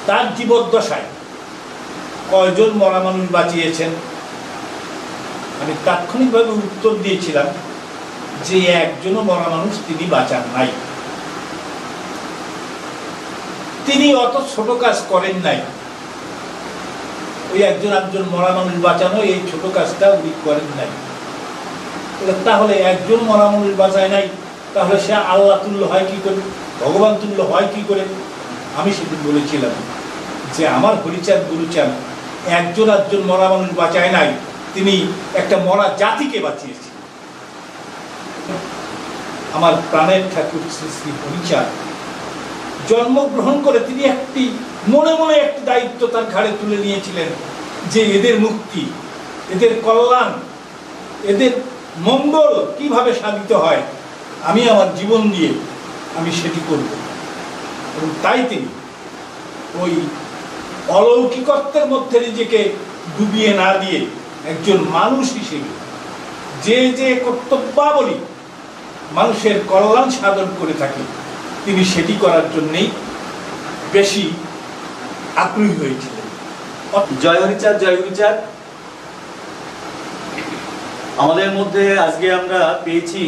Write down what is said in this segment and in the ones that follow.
তার জীবদ্দশায় কয়জন মরা মানুষ বাঁচিয়েছেন? আমি তাৎক্ষণিকভাবে উত্তর দিয়েছিলাম যে একজনও মরা মানুষ তিনি বাঁচান নাই। তিনি অত ছোট কাজ করেন নাই। ওই একজন মরা মানুষ বাঁচানো, এই ছোট কাজটা উনি করেন নাই। তাহলে একজন মরা মানুষ বাঁচায় নাই, তাহলে সে আল্লাহ তুল্য হয় কি করে, ভগবান তুল্য হয় কি করে? আমি সেদিন বলেছিলাম যে আমার হরিচাঁদ গুরুচাঁদ একজন মরা মানুষ বাঁচায় নাই, তিনি একটা মরা জাতিকে বাঁচিয়েছেন। আমার প্রাণের ঠাকুর শ্রী শ্রী হরিচাঁদ জন্মগ্রহণ করে তিনি মনে মনে একটি দায়িত্ব তার ঘাড়ে তুলে নিয়েছিলেন যে এদের মুক্তি, এদের কল্যাণ, এদের মঙ্গল কিভাবে সাধিত হয়, আমি আমার জীবন দিয়ে আমি সেটি করব। এবং তাই তিনি ওই অলৌকিকত্বের মধ্যে নিজেকে ডুবিয়ে না দিয়ে একজন মানুষ হিসেবে যে কর্তব্যাবলী মানুষের কল্যাণ সাধন করে থাকে, তিনি সেটি করার জন্যেই বেশি আগ্রহী হয়েছিলেন। জয় হরিচাঁদ, জয় গুরুচাঁদ। আমাদের মধ্যে আজকে আমরা পেয়েছি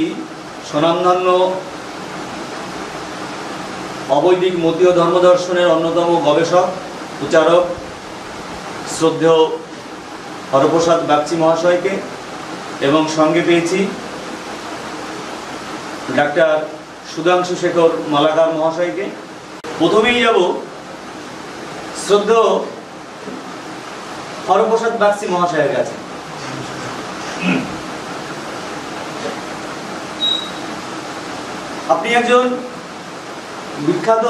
স্বনামধন্য অবৈদিক মতীয় ধর্মদর্শনের অন্যতম গবেষক, প্রচারক, শ্রদ্ধেয় হরপ্রসাদ বাগচি মহাশয়কে, এবং সঙ্গে পেয়েছি ডাক্তার সুধাংশু শেখর মালাকার মহাশয়কে। প্রথমেই যাব শ্রদ্ধেয় হরপ্রসাদ বাগচি মহাশয়ের কাছে। আপনি একজন বিখ্যাত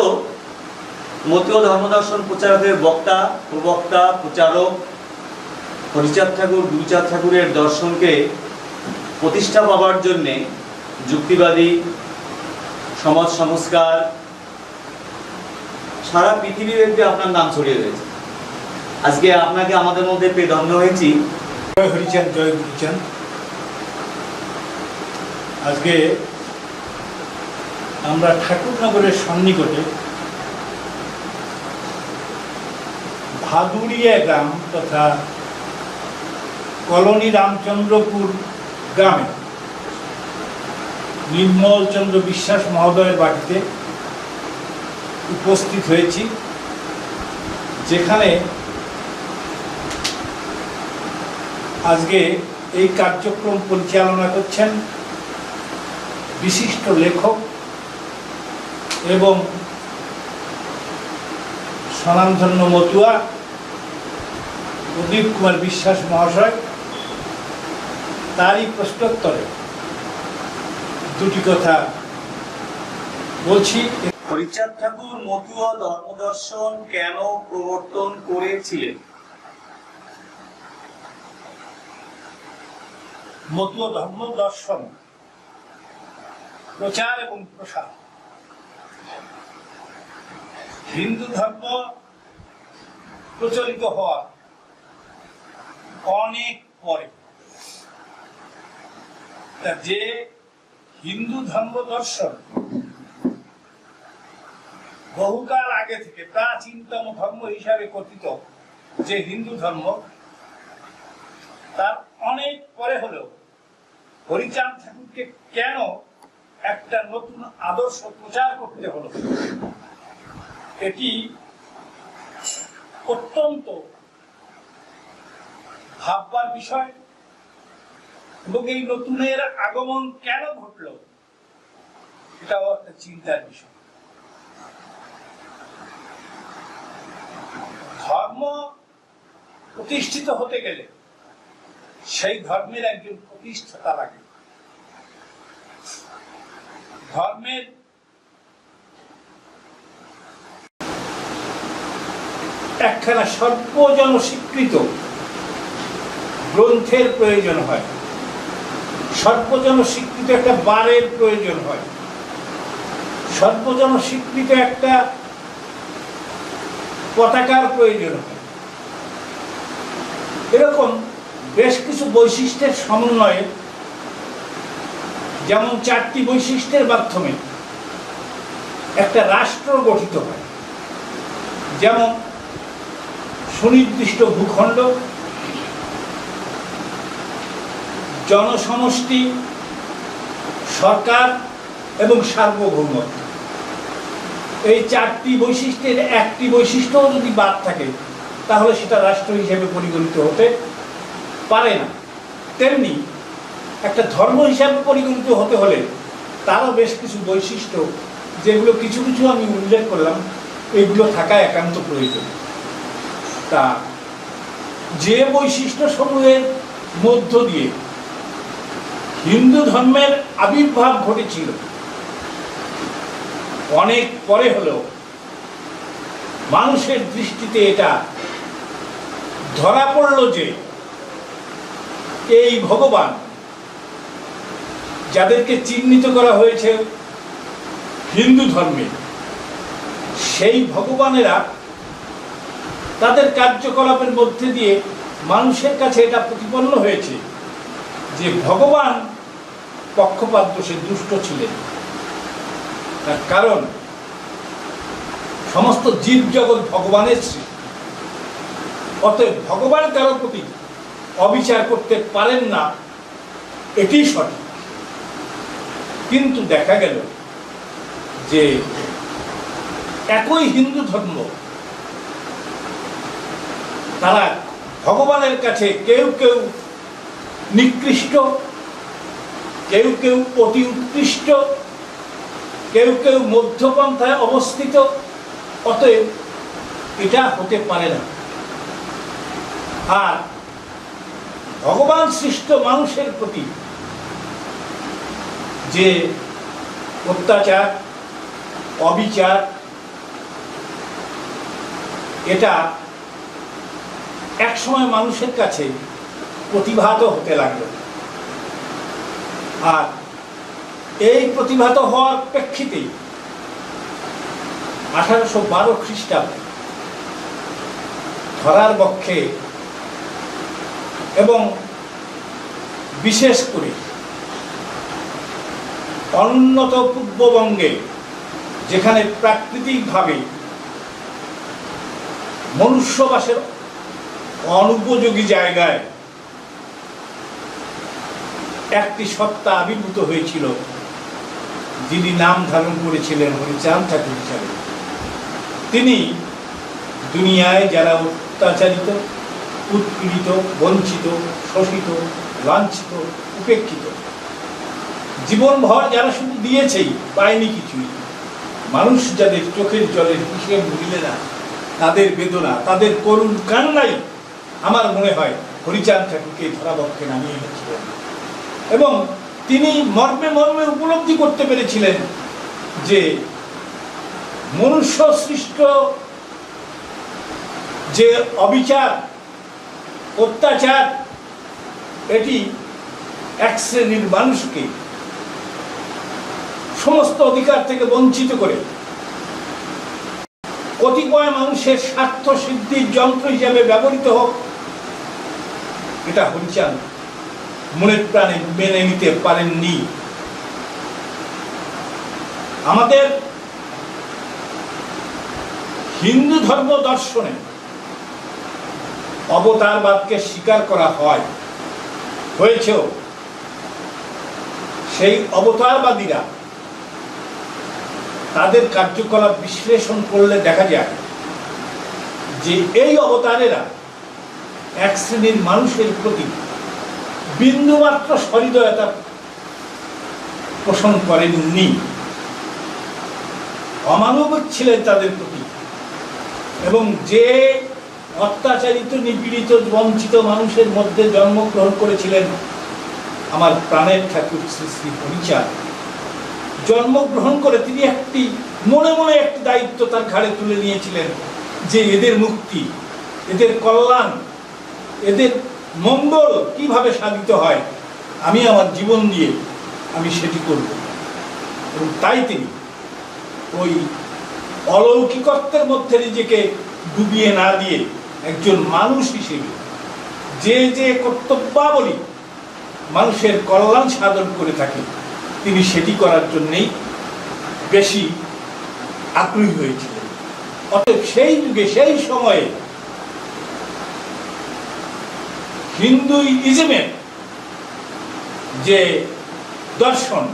মতীয় ধর্মদর্শন প্রচারকের বক্তা, প্রবক্তা, প্রচারক। হরিচাঁদ ঠাকুর, গুরুচাঁদ ঠাকুরের দর্শনকে প্রতিষ্ঠা পাবার জন্যে যুক্তিবাদী, সমাজ সংস্কার, সারা পৃথিবীব্যাপী আপনার নাম ছড়িয়ে রয়েছে। আজকে আপনাকে আমাদের মধ্যে পেয়ে ধন্য হয়েছি। জয় হরিচাঁদ, জয় গুরুচাঁদ। আজকে আমরা ঠাকুরনগরের সন্নিকটে ভাদুড়িয়া গ্রাম তথা কলোনি রামচন্দ্রপুর গ্রামে নির্মল চন্দ্র বিশ্বাস মহোদয়ের বাড়িতে উপস্থিত হয়েছি, যেখানে আজকে এই কার্যক্রম পরিচালনা করছেন বিশিষ্ট লেখক এবং স্বনামধন্য মতুয়া প্রদীপ কুমার বিশ্বাস মহাশয়। তারই প্রশ্নোত্তরে দুটি কথা বলছি। হরিচাঁদ ঠাকুর মতুয়া ধর্মদর্শন কেন প্রবর্তন করেছিলেন? মতুয়া ধর্ম দর্শন প্রচার এবং প্রসার হিন্দু ধর্ম প্রচলিত হওয়ার অনেক পরে। যে হিন্দু ধর্ম দর্শন বহুকাল আগে থেকে প্রাচীনতম ধর্ম হিসাবে কথিত যে হিন্দু ধর্ম, তার অনেক পরে হলেও হরিচাঁদ ঠাকুরকে কেন একটা নতুন আদর্শ প্রচার করতে হলো, এটি অত্যন্ত ভাববার বিষয়। এবং এই নতুনের আগমন কেন ঘটল, এটাও একটা চিন্তার বিষয়। ধর্ম প্রতিষ্ঠিত হতে গেলে সেই ধর্মের একজন প্রতিষ্ঠাতা লাগে। ধর্মের একখানা সর্বজন স্বীকৃত গ্রন্থের প্রয়োজন হয়, সর্বজন স্বীকৃত একটা বারের প্রয়োজন হয়, সর্বজন স্বীকৃত একটা পতাকার প্রয়োজন হয়। এরকম বেশ কিছু বৈশিষ্ট্যের সমন্বয়ে, যেমন 4টি বৈশিষ্ট্যের মাধ্যমে একটা রাষ্ট্র গঠিত হয়। যেমন সুনির্দিষ্ট ভূখণ্ড, জনসমষ্টি, সরকার এবং সার্বভৌমত্ব। এই চারটি বৈশিষ্ট্যের একটি বৈশিষ্ট্যও যদি বাদ থাকে তাহলে সেটা রাষ্ট্র হিসেবে পরিগণিত হতে পারে না। তেমনি একটা ধর্ম হিসাবে পরিগণিত হতে হলে তারও বেশ কিছু বৈশিষ্ট্য, যেগুলো কিছু কিছু আমি উল্লেখ করলাম, এগুলো থাকা একান্ত প্রয়োজন। তা যে বৈশিষ্ট্য সমূহের মধ্য দিয়ে হিন্দু ধর্মের আবির্ভাব ঘটেছিল, অনেক পরে হলেও মানুষের দৃষ্টিতে এটা ধরা পড়ল যে এই ভগবান যাদেরকে চিহ্নিত করা হয়েছে হিন্দু ধর্মে, সেই ভগবানেরা তাদের কার্যকলাপের মধ্যে দিয়ে মানুষের কাছে এটা প্রতিপন্ন হয়েছে যে ভগবান পক্ষপাত দোষে দুষ্ট ছিলেন। তার কারণ সমস্ত জীব জগৎ ভগবানের সৃষ্টি, অতএব ভগবান কারোর প্রতি অবিচার করতে পারেন না, এটি সঠিক। কিন্তু দেখা গেল যে একই হিন্দু ধর্ম, তারা ভগবানের কাছে কেউ কেউ নিকৃষ্ট, কেউ কেউ অতি উৎকৃষ্ট, কেউ কেউ মধ্যপন্থায় অবস্থিত। অতএব এটা হতে পারে না। আর ভগবান সৃষ্ট মানুষের প্রতি যে অত্যাচার, অবিচার, এটা একসময় মানুষের কাছে প্রতিভাত হতে লাগলো। আর এই প্রতিভাত হওয়ার প্রেক্ষিতেই 1812 খ্রিস্টাব্দে ধরার বক্ষে এবং বিশেষ করে অনুন্নত পূর্ববঙ্গে, যেখানে প্রাকৃতিকভাবে মনুষ্যবাসের অনুপযোগী জায়গায় একটি সত্তা আবির্ভূত হয়েছিল, যিনি নাম ধারণ করেছিলেন হরিচাঁদ ঠাকুর হিসাবে। তিনি দুনিয়ায় যারা অত্যাচারিত, উৎপীড়িত, বঞ্চিত, শোষিত, লাঞ্ছিত, উপেক্ষিত, জীবনভর যারা শুধু দিয়েছেই, পায়নি কিছুই, মানুষ যাদের চোখের জলের হিসেব মিলে না, তাদের বেদনা, তাদের করুণ কান্নাই আমার মনে হয় হরিচাঁদ ঠাকুরকে ধরাবক্ষে নামিয়ে এনেছিলেন। এবং তিনি মর্মে মর্মে উপলব্ধি করতে পেরেছিলেন যে মনুষ্য সৃষ্ট যে অবিচার, অত্যাচার, এটি এক শ্রেণীর মানুষকে সমস্ত অধিকার থেকে বঞ্চিত করে কতিপয় মানুষের স্বার্থ সিদ্ধির যন্ত্র হিসেবে ব্যবহৃত হোক, এটা হরিচাঁদ মনের প্রাণে মেনে নিতে পারেননি। আমাদের হিন্দু ধর্ম দর্শনে অবতারবাদকে স্বীকার করা হয়েছেও। সেই অবতারবাদীরা তাদের কার্যকলাপ বিশ্লেষণ করলে দেখা যায় যে এই অবতারেরা এক শ্রেণীর মানুষের প্রতি বিন্দুমাত্র সহৃদয়তা পোষণ করেননি, অমানবিক ছিলেন তাদের প্রতি। এবং যে অত্যাচারিত, নিপীড়িত, বঞ্চিত মানুষের মধ্যে জন্মগ্রহণ করেছিলেন আমার প্রাণের ঠাকুর শ্রী শ্রী হরিচাঁদ, জন্মগ্রহণ করে তিনি মনে মনে একটি দায়িত্ব তার ঘাড়ে তুলে নিয়েছিলেন যে এদের মুক্তি, এদের কল্যাণ, এদের মঙ্গল কিভাবে সাধিত হয়, আমি আমার জীবন দিয়ে আমি সেটি করব। এবং তাই তিনি ওই অলৌকিকত্বের মধ্যে নিজেকে ডুবিয়ে না দিয়ে একজন মানুষ হিসেবে যে যে কর্তব্যাবলী মানুষের কল্যাণ সাধন করে থাকে, তিনি সেটি করার জন্যেই বেশি আগ্রহী হয়েছিলেন। অতএব সেই যুগে, সেই সময়ে হিন্দুইজমের যে দর্শন,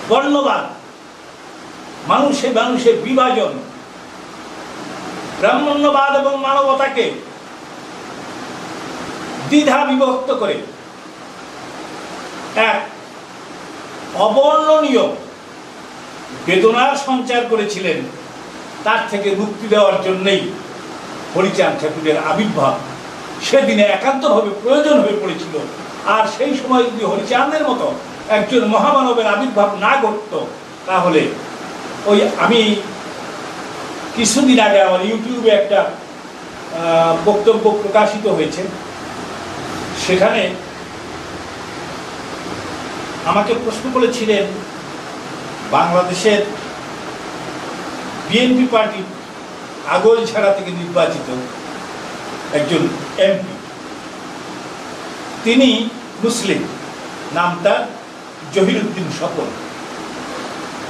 বর্ণবাদ, মানুষে মানুষে বিভাজন, ব্রাহ্মণ্যবাদ এবং মানবতাকে দ্বিধা বিভক্ত করে এক অবর্ণনীয় বেদনার সঞ্চার করেছিলেন, তার থেকে মুক্তি দেওয়ার জন্যই হরিচাঁদ ঠাকুরের আবির্ভাব সেদিনে একান্তভাবে প্রয়োজন হয়ে পড়েছিল। আর সেই সময় যদি হরিচাঁদের মতো একজন মহামানবের আবির্ভাব না ঘটত, তাহলে ওই আমি কিছুদিন আগে আমার ইউটিউবে একটা বক্তব্য প্রকাশিত হয়েছে, সেখানে আমাকে প্রশ্ন করেছিলেন বাংলাদেশের বিএনপি পার্টি আগৈলঝাড়া থেকে নির্বাচিত একজন এমপি, তিনি মুসলিম, নাম তার জহিরুদ্দিন স্বপন।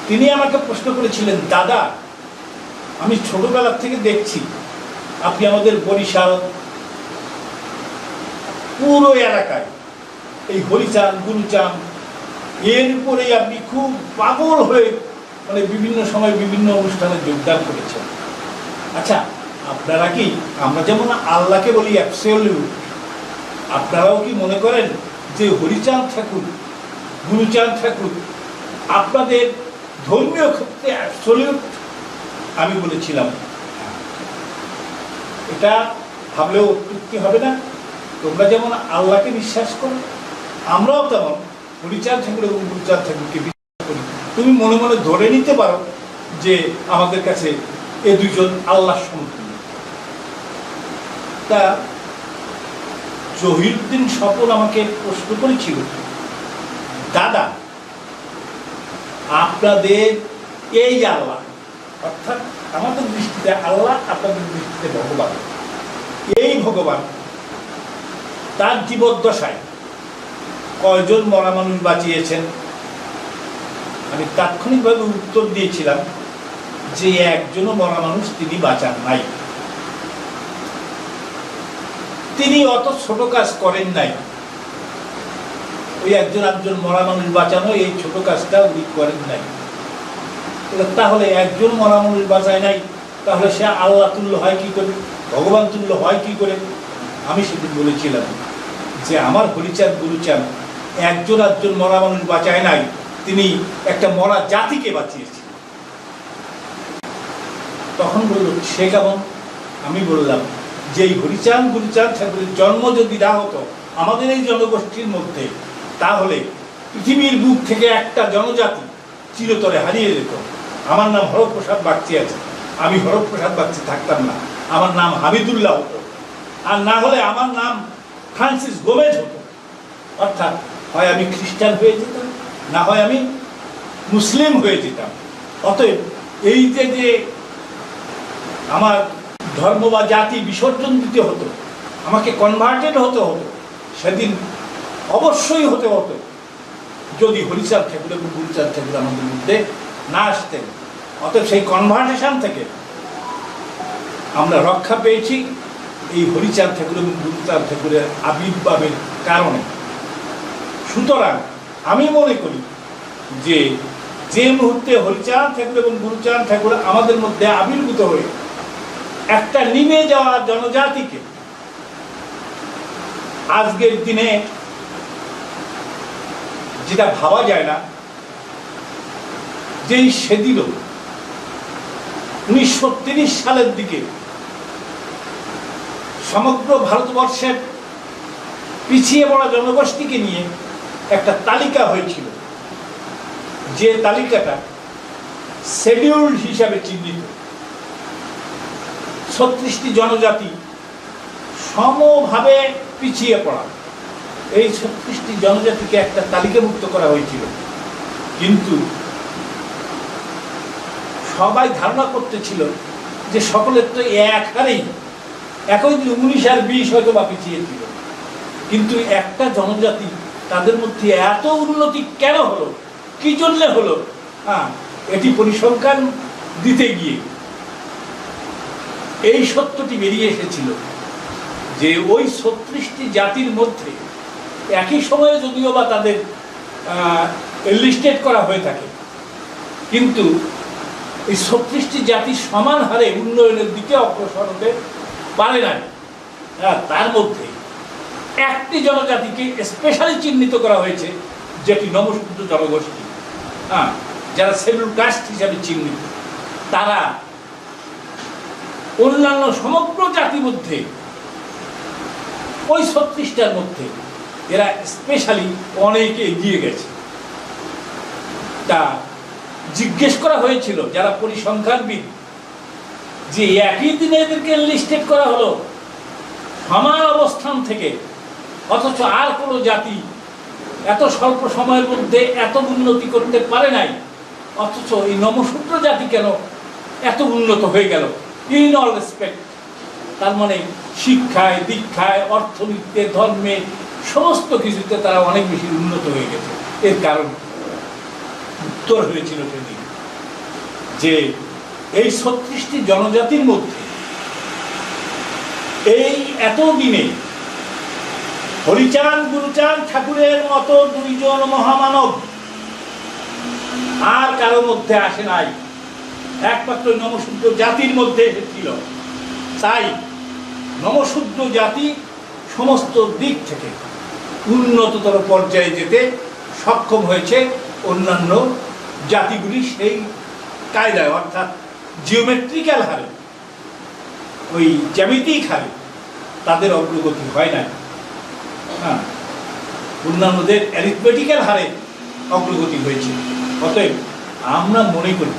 তিনি আমাকে প্রশ্ন করেছিলেন, দাদা আমি ছোটবেলা থেকে দেখছি আপনি আমাদের বরিশাল পুরো এলাকায় এই হরিচাঁদ গুরুচাঁদ এর উপরেই আপনি খুব পাগল হয়ে মানে বিভিন্ন সময় বিভিন্ন অনুষ্ঠানে যোগদান করেছেন। আচ্ছা, আপনারা কি, আমরা যেমন আল্লাহকে বলি অ্যাবসলিউট, আপনারাও কি মনে করেন যে হরিচাঁদ ঠাকুর, গুরুচাঁদ ঠাকুর আপনাদের ধর্মীয় ক্ষেত্রে অ্যাবসলিউট? আমি বলেছিলাম এটা ভাবলেও অত্যুক্তি হবে না। তোমরা যেমন আল্লাহকে বিশ্বাস করো, আমরাও তেমন হরিচাঁদ ঠাকুর এবং গুরুচাঁদ ঠাকুরকে বিশ্বাস করি। তুমি মনে মনে ধরে নিতে পারো যে আমাদের কাছে এ দুইজন আল্লাহ সমতুল্য। তা জহিরুদ্দিন স্বপন আমাকে প্রশ্ন করেছিল, দাদা আপনাদের এই আল্লাহ, অর্থাৎ আমাদের দৃষ্টিতে আল্লাহ, আপনাদের দৃষ্টিতে ভগবান, এই ভগবান তার জীবদ্দশায় কয়জন মরা মানুষ বাঁচিয়েছেন? আমি তাৎক্ষণিকভাবে উত্তর দিয়েছিলাম যে একজনও মরা মানুষ তিনি বাঁচান নাই। তিনি অত ছোট কাজ করেন নাই, ওই একজন মরা মানুষ বাঁচানো এই ছোট কাজটা উনি করেন নাই। তাহলে একজন মরা মানুষ বাঁচায় নাই, তাহলে সে আল্লাহ তুল্য হয় কি করে, ভগবান তুল্য হয় কি করে? আমি সেদিন বলেছিলাম যে আমার হরিচাঁদ গুরুচাঁদ একজন মরা মানুষ বাঁচায় নাই, তিনি একটা মরা জাতিকে বাঁচিয়েছেন। তখন বলল সে কেমন? আমি বললাম যে এই হরিচাঁদ গুরুচাঁদ ঠাকুরের জন্ম যদি না হতো আমাদের এই জনগোষ্ঠীর মধ্যে, তাহলে পৃথিবীর বুক থেকে একটা জনজাতি চিরতরে হারিয়ে যেত। আমার নাম হরপ্রসাদ বাগচি আছে, আমি হরপ্রসাদ বাগচি থাকতাম না, আমার নাম হামিদুল্লাহ হতো, আর না হলে আমার নাম ফ্রান্সিস গোমেজ হতো। অর্থাৎ হয় আমি খ্রিস্টান হয়ে যেতাম, না হয় আমি মুসলিম হয়ে যেতাম। অতএব এই যে আমার ধর্ম বা জাতি বিসর্জন দিতে হতো, আমাকে কনভার্টেড হতে হতো, সেদিন অবশ্যই হতে হতো যদি হরিচাঁদ ঠাকুর এবং গুরুচাঁদ ঠাকুর আমাদের মধ্যে না আসতেন। অতএব সেই কনভার্টেশন থেকে আমরা রক্ষা পেয়েছি এই হরিচাঁদ ঠাকুর এবং গুরুচাঁদ ঠাকুরের আবির্ভাবের কারণে। সুতরাং আমি মনে করি যে যে মুহূর্তে হরিচাঁদ ঠাকুর এবং গুরুচাঁদ ঠাকুর আমাদের মধ্যে আবির্ভূত হয়ে একটা নিভে যাওয়া জনজাতিকে আজকের দিনে যেটা ভাবা যায় না, যে সেদিনও 1930 সালের দিকে সমগ্র ভারতবর্ষের পিছিয়ে পড়া জনগোষ্ঠীকে নিয়ে একটা তালিকা হয়েছিল, যে তালিকাটা শিডিউলড হিসাবে চিহ্নিত। 36টি জনজাতি সমভাবে পিছিয়ে পড়া, এই 36টি জনজাতিকে একটা তালিকাভুক্ত করা হয়েছিল। কিন্তু সবাই ধারণা করতেছিল যে সকলের তো এক হারেই একই 19 আর 20 হয়তো বা পিছিয়ে ছিল, কিন্তু একটা জনজাতি তাদের মধ্যে এত উন্নতি কেন হলো, কি জন্য হলো? এটি পরিসংখ্যান দিতে গিয়ে এই সত্যটি বেরিয়ে এসেছিল যে ওই 36টি জাতির মধ্যে একই সময়ে যদিও বা তাদের এনলিস্টেড করা হয়ে থাকে, কিন্তু এই 36টি জাতি সমান হারে উন্নয়নের দিকে অগ্রসর হতে পারে না। তার মধ্যে একটি জনজাতিকে স্পেশালি চিহ্নিত করা হয়েছে, যেটি নমশূদ্র জনগোষ্ঠী, যারা শিডিউল কাস্ট হিসাবে চিহ্নিত। তারা অন্যান্য সমগ্র জাতির মধ্যে ওই 36টার মধ্যে এরা স্পেশালি অনেকে এগিয়ে গেছে। তা জিজ্ঞেস করা হয়েছিল যারা পরিসংখ্যানবিদ, যে একই দিনে এদেরকে লিস্টেড করা হলো সমান অবস্থান থেকে, অথচ আর কোনো জাতি এত স্বল্প সময়ের মধ্যে এত উন্নতি করতে পারে নাই, অথচ এই নমশূদ্র জাতি কেন এত উন্নত হয়ে গেল ইন অল রেসপেক্ট। তার মানে শিক্ষায়, দীক্ষায়, অর্থনীতিতে, ধর্মে, সমস্ত কিছুতে তারা অনেক বেশি উন্নত হয়ে গেছে। এর কারণ উত্তর হয়েছিল সেদিন যে এই 36টি জনজাতির মধ্যে এই এতদিনে হরিচাঁদ গুরুচাঁদ ঠাকুরের মতো দুইজন মহামানব আর কারো মধ্যে আসে নাই, একমাত্র নমশূদ্র জাতির মধ্যে এসেছিল। তাই নমশূদ্র জাতি সমস্ত দিক থেকে উন্নততর পর্যায়ে যেতে সক্ষম হয়েছে অন্যান্য জাতিগুলি সেই কায়দায়, অর্থাৎ জিওমেট্রিক্যাল হারে, ওই জ্যামিতিক হারে তাদের অগ্রগতি হয় না। অন্যান্যদের অ্যারিথমেটিক্যাল হারে অগ্রগতি হয়েছে। অতএব আমরা মনে করি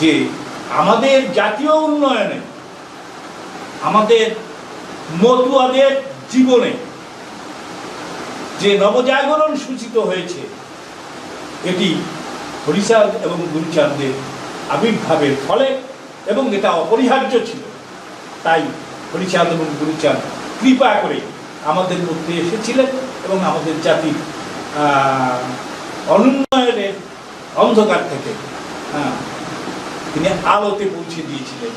যে আমাদের জাতীয় উন্নয়নে, আমাদের মতুয়াদের জীবনে যে নবজাগরণ সূচিত হয়েছে, এটি হরিচাঁদ এবং গুরুচাঁদের আবির্ভাবের ফলে, এবং এটা অপরিহার্য ছিল। তাই হরিচাঁদ এবং গুরুচাঁদ কৃপা করে আমাদের মধ্যে এসেছিলেন এবং আমাদের জাতির অনুন্নয়নের অন্ধকার থেকে তিনি আলোতে পৌঁছে দিয়েছিলেন।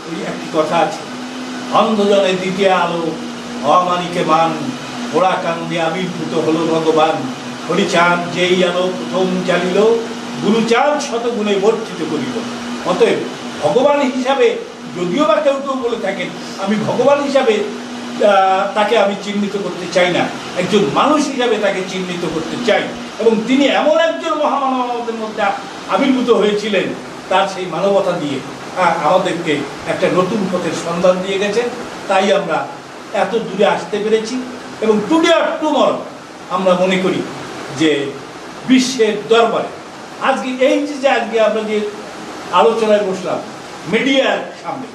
ওই একটি কথা আছে, অন্ধজনে দ্বিতীয় আলো, অমানিকে মান, ওরা কান্দে আবির্ভূত হলো ভগবান। হরিচাঁদ যেই আলো প্রথম জ্বালিল, গুরুচাঁদ শতগুণে বর্ধিত করিল। অতএব ভগবান হিসাবে যদিও বা কেউ কেউ বলে থাকেন, আমি ভগবান হিসাবে তাকে আমি চিহ্নিত করতে চাই না, একজন মানুষ হিসাবে তাকে চিহ্নিত করতে চাই। এবং তিনি এমন একজন মহামানব আমাদের মধ্যে আবির্ভূত হয়েছিলেন, তার সেই মানবতা দিয়ে আমাদেরকে একটা নতুন পথের সন্ধান দিয়ে গেছেন। তাই আমরা এত দূরে আসতে পেরেছি। এবং টুডে অর টুমরো আমরা মনে করি যে বিশ্বের দরবারে আজকে এই যে আজকে আমরা যে আলোচনায় বসলাম মিডিয়ার সামনে,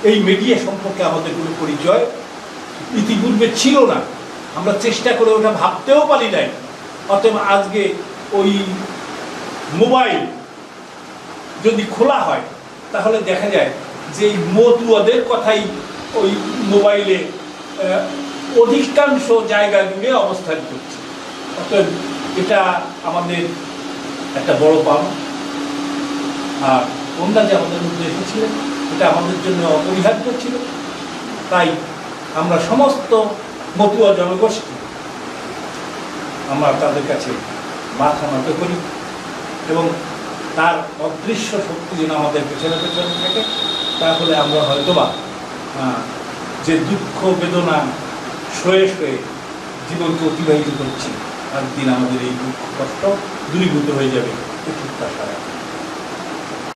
এই মিডিয়া সম্পর্কে আমাদের কোনো পরিচয় ইতিপূর্বে ছিল না, আমরা চেষ্টা করে ওটা ভাবতেও পারি নাই। অতএব আজকে ওই মোবাইল যদি খোলা হয় তাহলে দেখা যায় যে এই মতুয়াদের কথাই ওই মোবাইলে অধিকাংশ জায়গা জুড়ে অবস্থান করছে। অতএব এটা আমাদের একটা বড় পাওনা। আর ওনারা যে আমাদের মধ্যে এসেছিলেন এটা আমাদের জন্য অপরিহার্য ছিল। তাই আমরা সমস্ত মতুয়া জনগোষ্ঠী আমরা তাদের কাছে মাথা নত করি এবং তার অদৃশ্য শক্তি যেন আমাদের পেছনে পেছনে থাকে। তাহলে আমরা হয়তোবা যে দুঃখ বেদনা সয়ে সয়ে জীবনকে অতিবাহিত করছি, একদিন আমাদের এই দুঃখ কষ্ট দূরীভূত হয়ে যাবে, এই প্রত্যাশা।